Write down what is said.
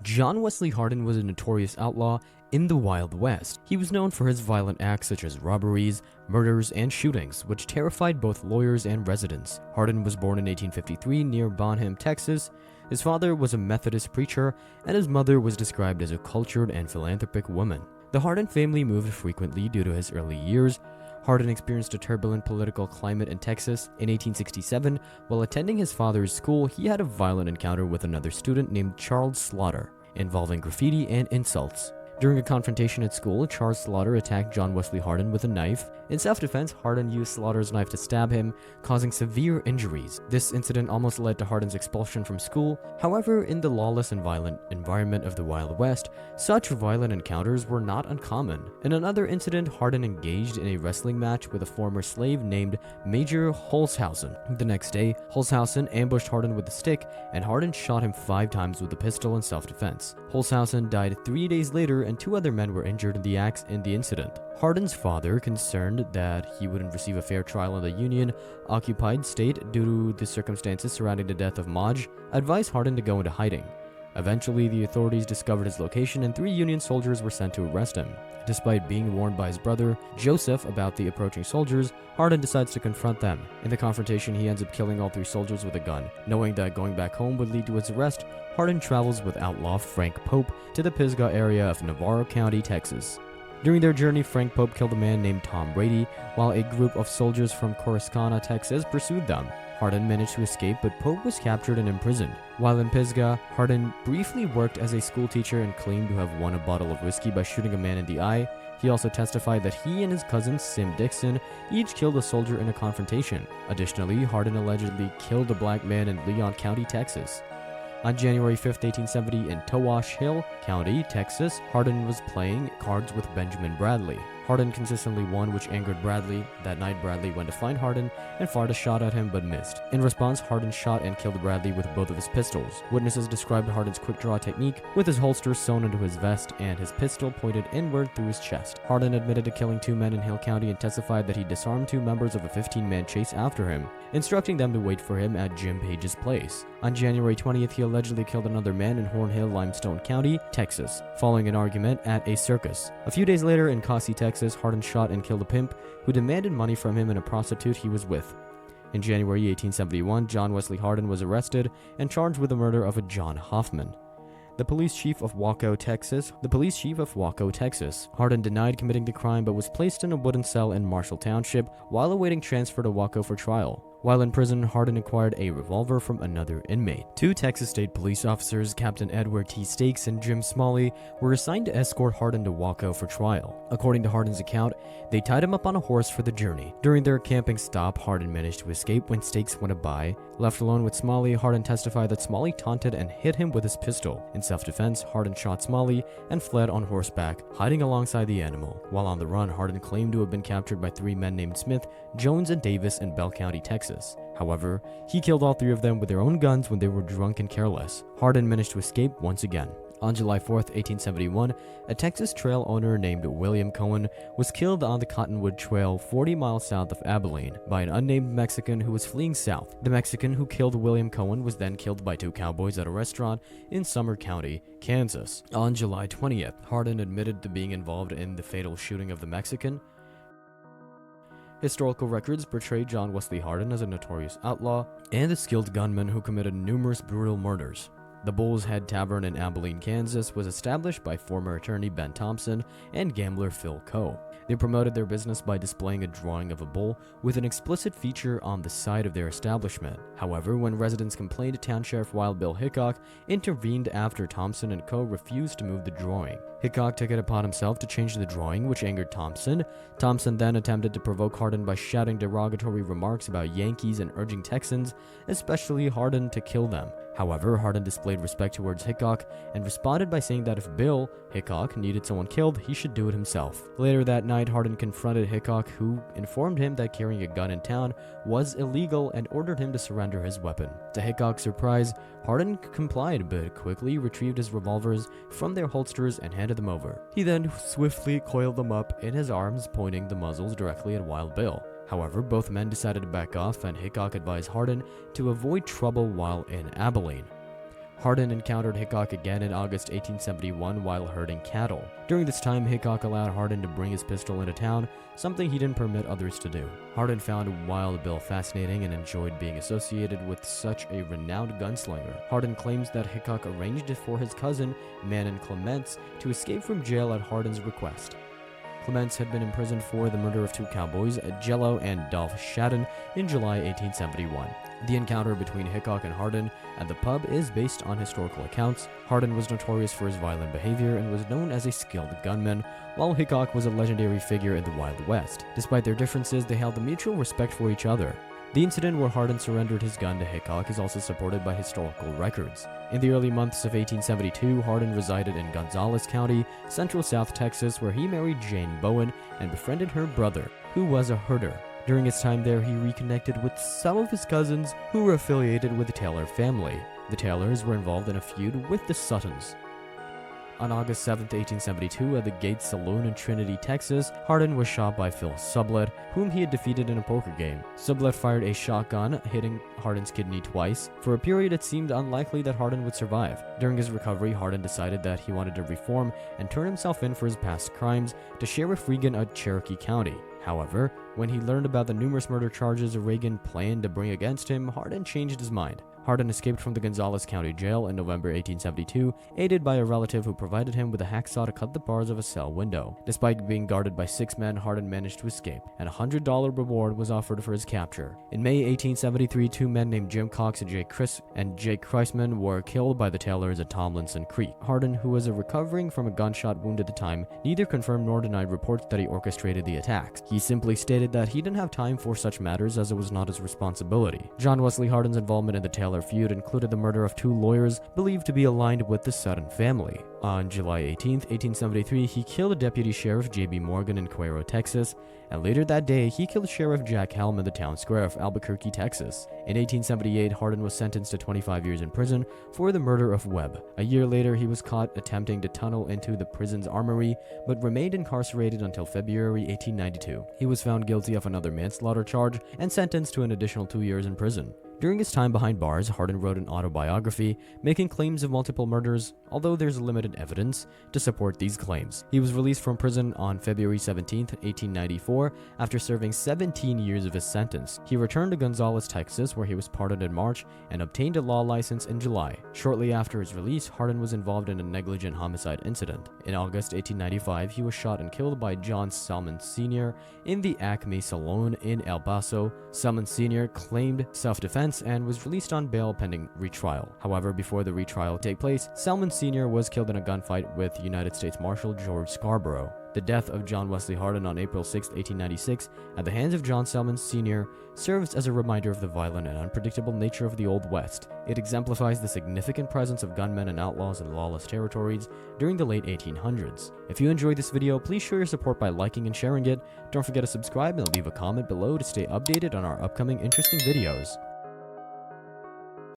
John Wesley Hardin was a notorious outlaw in the Wild West. He was known for his violent acts such as robberies, murders, and shootings, which terrified both lawyers and residents. Hardin was born in 1853 near Bonham, Texas. His father was a Methodist preacher, and his mother was described as a cultured and philanthropic woman. The Hardin family moved frequently due to his early years. Hardin experienced a turbulent political climate in Texas. In 1867, while attending his father's school, he had a violent encounter with another student named Charles Slaughter, involving graffiti and insults. During a confrontation at school, Charles Slaughter attacked John Wesley Hardin with a knife. In self-defense, Hardin used Slaughter's knife to stab him, causing severe injuries. This incident almost led to Hardin's expulsion from school. However, in the lawless and violent environment of the Wild West, such violent encounters were not uncommon. In another incident, Hardin engaged in a wrestling match with a former slave named Major Holzhausen. The next day, Holzhausen ambushed Hardin with a stick, and Hardin shot him 5 times with a pistol in self-defense. Holzhausen died 3 days later, and 2 other men were injured in the incident. Hardin's father, concerned that he wouldn't receive a fair trial in the Union-occupied state due to the circumstances surrounding the death of Maj, advised Hardin to go into hiding. Eventually, the authorities discovered his location, and 3 Union soldiers were sent to arrest him. Despite being warned by his brother, Joseph, about the approaching soldiers, Hardin decides to confront them. In the confrontation, he ends up killing all 3 soldiers with a gun. Knowing that going back home would lead to his arrest, Hardin travels with outlaw Frank Pope to the Pisgah area of Navarro County, Texas. During their journey, Frank Pope killed a man named Tom Brady, while a group of soldiers from Corsicana, Texas, pursued them. Hardin managed to escape, but Pope was captured and imprisoned. While in Pisgah, Hardin briefly worked as a schoolteacher and claimed to have won a bottle of whiskey by shooting a man in the eye. He also testified that he and his cousin Sim Dixon each killed a soldier in a confrontation. Additionally, Hardin allegedly killed a black man in Leon County, Texas. On January 5, 1870, in Tawash Hill County, Texas, Hardin was playing cards with Benjamin Bradley. Hardin consistently won, which angered Bradley. That night, Bradley went to find Hardin and fired a shot at him but missed. In response, Hardin shot and killed Bradley with both of his pistols. Witnesses described Hardin's quick draw technique, with his holster sewn into his vest and his pistol pointed inward through his chest. Hardin admitted to killing 2 men in Hill County and testified that he disarmed 2 members of a 15-man chase after him, instructing them to wait for him at Jim Page's place. On January 20th, he allegedly killed another man in Horn Hill, Limestone County, Texas, following an argument at a circus. A few days later, in Cossie, Texas, Hardin shot and killed a pimp who demanded money from him and a prostitute he was with. In January 1871, John Wesley Hardin was arrested and charged with the murder of a John Hoffman, the police chief of Waco, Texas. Hardin denied committing the crime but was placed in a wooden cell in Marshall Township while awaiting transfer to Waco for trial. While in prison, Hardin acquired a revolver from another inmate. 2 Texas State police officers, Captain Edward T. Stakes and Jim Smalley, were assigned to escort Hardin to Waco for trial. According to Hardin's account, they tied him up on a horse for the journey. During their camping stop, Hardin managed to escape when Stakes went by. Left alone with Smalley, Hardin testified that Smalley taunted and hit him with his pistol. In self-defense, Hardin shot Smalley and fled on horseback, hiding alongside the animal. While on the run, Hardin claimed to have been captured by 3 men named Smith, Jones, and Davis in Bell County, Texas. However, he killed all 3 of them with their own guns when they were drunk and careless. Hardin managed to escape once again. On July 4, 1871, a Texas trail owner named William Cohen was killed on the Cottonwood Trail 40 miles south of Abilene by an unnamed Mexican who was fleeing south. The Mexican who killed William Cohen was then killed by 2 cowboys at a restaurant in Sumter County, Kansas. On July 20th, Hardin admitted to being involved in the fatal shooting of the Mexican. Historical records portray John Wesley Hardin as a notorious outlaw and a skilled gunman who committed numerous brutal murders. The Bull's Head Tavern in Abilene, Kansas was established by former attorney Ben Thompson and gambler Phil Coe. They promoted their business by displaying a drawing of a bull with an explicit feature on the side of their establishment. However, when residents complained, Town Sheriff Wild Bill Hickok intervened after Thompson and Coe refused to move the drawing. Hickok took it upon himself to change the drawing, which angered Thompson. Thompson then attempted to provoke Hardin by shouting derogatory remarks about Yankees and urging Texans, especially Hardin, to kill them. However, Hardin displayed respect towards Hickok and responded by saying that if Bill Hickok needed someone killed, he should do it himself. Later that night, Hardin confronted Hickok, who informed him that carrying a gun in town was illegal and ordered him to surrender his weapon. To Hickok's surprise, Hardin complied but quickly retrieved his revolvers from their holsters and handed them over. He then swiftly coiled them up in his arms, pointing the muzzles directly at Wild Bill. However, both men decided to back off, and Hickok advised Hardin to avoid trouble while in Abilene. Hardin encountered Hickok again in August 1871 while herding cattle. During this time, Hickok allowed Hardin to bring his pistol into town, something he didn't permit others to do. Hardin found Wild Bill fascinating and enjoyed being associated with such a renowned gunslinger. Hardin claims that Hickok arranged it for his cousin, Manon Clements, to escape from jail at Hardin's request. Clements had been imprisoned for the murder of two cowboys, Jello and Dolph Shadden, in July 1871. The encounter between Hickok and Hardin at the pub is based on historical accounts. Hardin was notorious for his violent behavior and was known as a skilled gunman, while Hickok was a legendary figure in the Wild West. Despite their differences, they held a mutual respect for each other. The incident where Hardin surrendered his gun to Hickok is also supported by historical records. In the early months of 1872, Hardin resided in Gonzales County, central South Texas, where he married Jane Bowen and befriended her brother, who was a herder. During his time there, he reconnected with some of his cousins who were affiliated with the Taylor family. The Taylors were involved in a feud with the Suttons. On August 7, 1872, at the Gates Saloon in Trinity, Texas, Hardin was shot by Phil Sublett, whom he had defeated in a poker game. Sublett fired a shotgun, hitting Hardin's kidney twice. For a period, it seemed unlikely that Hardin would survive. During his recovery, Hardin decided that he wanted to reform and turn himself in for his past crimes to Sheriff Regan of Cherokee County. However, when he learned about the numerous murder charges Reagan planned to bring against him, Hardin changed his mind. Hardin escaped from the Gonzales County Jail in November 1872, aided by a relative who provided him with a hacksaw to cut the bars of a cell window. Despite being guarded by 6 men, Hardin managed to escape, and a $100 reward was offered for his capture. In May 1873, 2 men named Jim Cox and Jake Kreisman were killed by the Taylors at Tomlinson Creek. Hardin, who was recovering from a gunshot wound at the time, neither confirmed nor denied reports that he orchestrated the attacks. He simply stated that he didn't have time for such matters as it was not his responsibility. John Wesley Hardin's involvement in the Taylor feud included the murder of 2 lawyers believed to be aligned with the Sutton family. On July 18, 1873, he killed Deputy Sheriff J.B. Morgan in Cuero, Texas, and later that day, he killed Sheriff Jack Helm in the town square of Albuquerque, Texas. In 1878, Hardin was sentenced to 25 years in prison for the murder of Webb. A year later, he was caught attempting to tunnel into the prison's armory, but remained incarcerated until February 1892. He was found guilty of another manslaughter charge and sentenced to an additional 2 years in prison. During his time behind bars, Hardin wrote an autobiography, making claims of multiple murders, although there's limited evidence to support these claims. He was released from prison on February 17, 1894, after serving 17 years of his sentence. He returned to Gonzales, Texas, where he was pardoned in March and obtained a law license in July. Shortly after his release, Hardin was involved in a negligent homicide incident. In August 1895, he was shot and killed by John Salmon Sr. in the Acme Saloon in El Paso. Salmon Sr. claimed self-defense and was released on bail pending retrial. However, before the retrial take place, Salmon Sr. was killed in a gunfight with United States Marshal George Scarborough. The death of John Wesley Hardin on April 6, 1896, at the hands of John Salmon Sr. serves as a reminder of the violent and unpredictable nature of the Old West. It exemplifies the significant presence of gunmen and outlaws in lawless territories during the late 1800s. If you enjoyed this video, please show your support by liking and sharing it. Don't forget to subscribe and leave a comment below to stay updated on our upcoming interesting videos.